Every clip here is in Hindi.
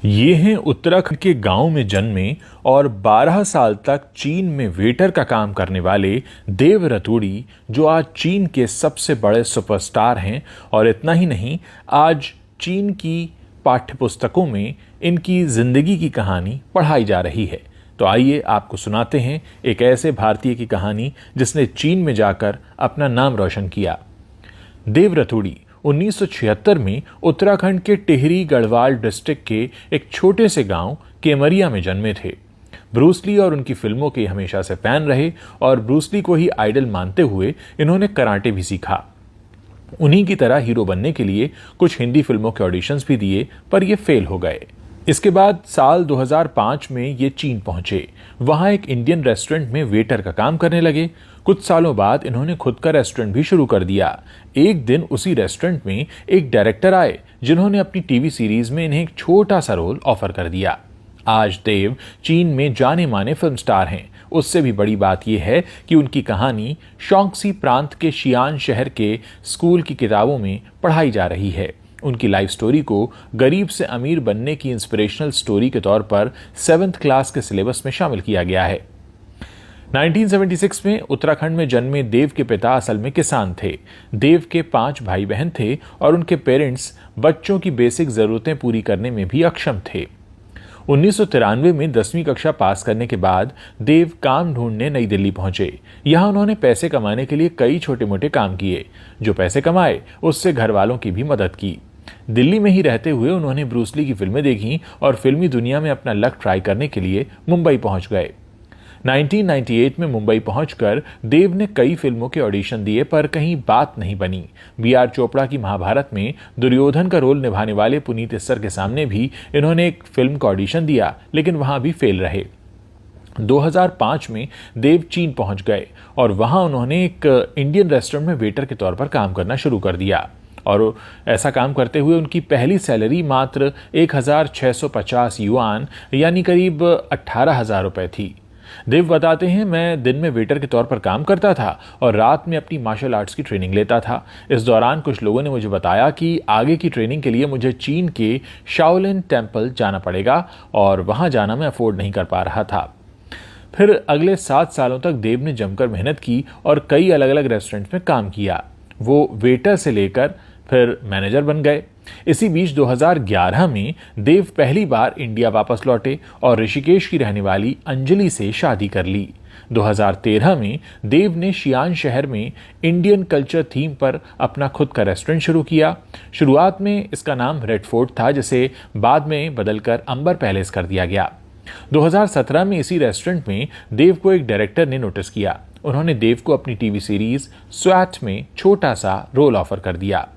ये हैं उत्तराखंड के गांव में जन्मे और 12 साल तक चीन में वेटर का काम करने वाले देव रतूड़ी, जो आज चीन के सबसे बड़े सुपरस्टार हैं। और इतना ही नहीं, आज चीन की पाठ्यपुस्तकों में इनकी जिंदगी की कहानी पढ़ाई जा रही है। तो आइए आपको सुनाते हैं एक ऐसे भारतीय की कहानी जिसने चीन में जाकर अपना नाम रोशन किया। देव रतूड़ी 1976 में उत्तराखंड के टिहरी गढ़वाल डिस्ट्रिक्ट के एक छोटे से गांव केमरिया में जन्मे थे। ब्रूस ली और उनकी फिल्मों के हमेशा से फैन रहे और ब्रूस ली को ही आइडल मानते हुए इन्होंने कराटे भी सीखा। उन्हीं की तरह हीरो बनने के लिए कुछ हिंदी फिल्मों के ऑडिशंस भी दिए, पर ये फेल हो गए। इसके बाद साल 2005 में ये चीन पहुंचे। वहां एक इंडियन रेस्टोरेंट में वेटर का काम करने लगे। कुछ सालों बाद इन्होंने खुद का रेस्टोरेंट भी शुरू कर दिया। एक दिन उसी रेस्टोरेंट में एक डायरेक्टर आए जिन्होंने अपनी टीवी सीरीज में इन्हें एक छोटा सा रोल ऑफर कर दिया। आज देव चीन में जाने माने फिल्म स्टार हैं। उससे भी बड़ी बात यह है कि उनकी कहानी शॉन्गसी प्रांत के शियान शहर के स्कूल की किताबों में पढ़ाई जा रही है। उनकी लाइफ स्टोरी को गरीब से अमीर बनने की इंस्पिरेशनल स्टोरी के तौर पर 7th क्लास के सिलेबस में शामिल किया गया है। 1976 में उत्तराखंड में जन्मे देव के पिता असल में किसान थे। देव के 5 भाई बहन थे और उनके पेरेंट्स बच्चों की बेसिक जरूरतें पूरी करने में भी अक्षम थे। 1993 में 10वीं कक्षा पास करने के बाद देव काम ढूंढने नई दिल्ली पहुंचे। यहां उन्होंने पैसे कमाने के लिए कई छोटे मोटे काम किए। जो पैसे कमाए उससे घर वालों की भी मदद की। दिल्ली में ही रहते हुए उन्होंने ब्रूस ली की फिल्में देखी और फिल्मी दुनिया में अपना लक ट्राई करने के लिए मुंबई पहुंच गए। 1998 में मुंबई पहुंचकर देव ने कई फिल्मों के ऑडिशन दिए, पर कहीं बात नहीं बनी। बी.आर. चोपड़ा की महाभारत में दुर्योधन का रोल निभाने वाले पुनीत इस्सर के सामने भी इन्होंने एक फिल्म का ऑडिशन दिया, लेकिन वहां भी फेल रहे। 2005 में देव चीन पहुंच गए और वहां उन्होंने एक इंडियन रेस्टोरेंट में वेटर के तौर पर काम करना शुरू कर दिया। और ऐसा काम करते हुए उनकी पहली सैलरी मात्र 1650 युआन यानी करीब 18,000 रुपए थी। देव बताते हैं, मैं दिन में वेटर के तौर पर काम करता था और रात में अपनी मार्शल आर्ट्स की ट्रेनिंग लेता था। इस दौरान कुछ लोगों ने मुझे बताया कि आगे की ट्रेनिंग के लिए मुझे चीन के शाओलिन टेम्पल जाना पड़ेगा और वहां जाना मैं अफोर्ड नहीं कर पा रहा था। फिर अगले 7 सालों तक देव ने जमकर मेहनत की और कई अलग अलग रेस्टोरेंट्स में काम किया। वो वेटर से लेकर फिर मैनेजर बन गए। इसी बीच 2011 में देव पहली बार इंडिया वापस लौटे और ऋषिकेश की रहने वाली अंजलि से शादी कर ली। 2013 में देव ने शियान शहर में इंडियन कल्चर थीम पर अपना खुद का रेस्टोरेंट शुरू किया। शुरुआत में इसका नाम रेड फोर्ट था, जिसे बाद में बदलकर अंबर पैलेस कर दिया गया। 2017 में इसी रेस्टोरेंट में देव को एक डायरेक्टर ने नोटिस किया। उन्होंने देव को अपनी टीवी सीरीज स्वैट में छोटा सा रोल ऑफर कर दिया।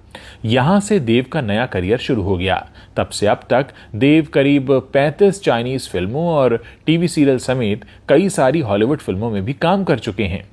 यहां से देव का नया करियर शुरू हो गया। तब से अब तक देव करीब 35 चाइनीज फिल्मों और टीवी सीरियल समेत कई सारी हॉलीवुड फिल्मों में भी काम कर चुके हैं।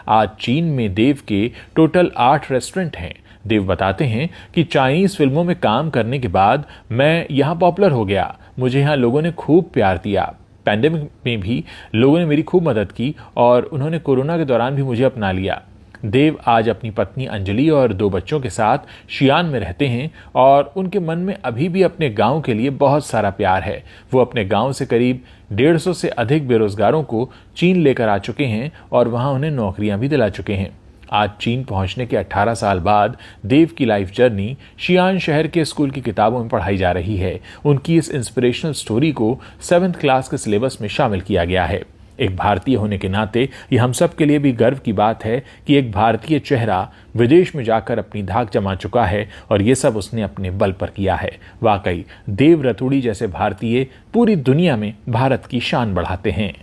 आज चीन में देव के टोटल 8 रेस्टोरेंट हैं। देव बताते हैं कि चाइनीज फिल्मों में काम करने के बाद मैं यहां पॉपुलर हो गया। मुझे यहां लोगों ने खूब प्यार दिया। पैंडेमिक में भी लोगों ने मेरी खूब मदद की और उन्होंने कोरोना के दौरान भी मुझे अपना लिया। देव आज अपनी पत्नी अंजलि और 2 बच्चों के साथ शियान में रहते हैं और उनके मन में अभी भी अपने गांव के लिए बहुत सारा प्यार है। वो अपने गांव से करीब 150 से अधिक बेरोजगारों को चीन लेकर आ चुके हैं और वहां उन्हें नौकरियां भी दिला चुके हैं। आज चीन पहुंचने के 18 साल बाद देव की लाइफ जर्नी शियान शहर के स्कूल की किताबों में पढ़ाई जा रही है। उनकी इस इंस्पिरेशनल स्टोरी को 7th क्लास के सिलेबस में शामिल किया गया है। एक भारतीय होने के नाते यह हम सब के लिए भी गर्व की बात है कि एक भारतीय चेहरा विदेश में जाकर अपनी धाक जमा चुका है और ये सब उसने अपने बल पर किया है। वाकई देव रतूड़ी जैसे भारतीय पूरी दुनिया में भारत की शान बढ़ाते हैं।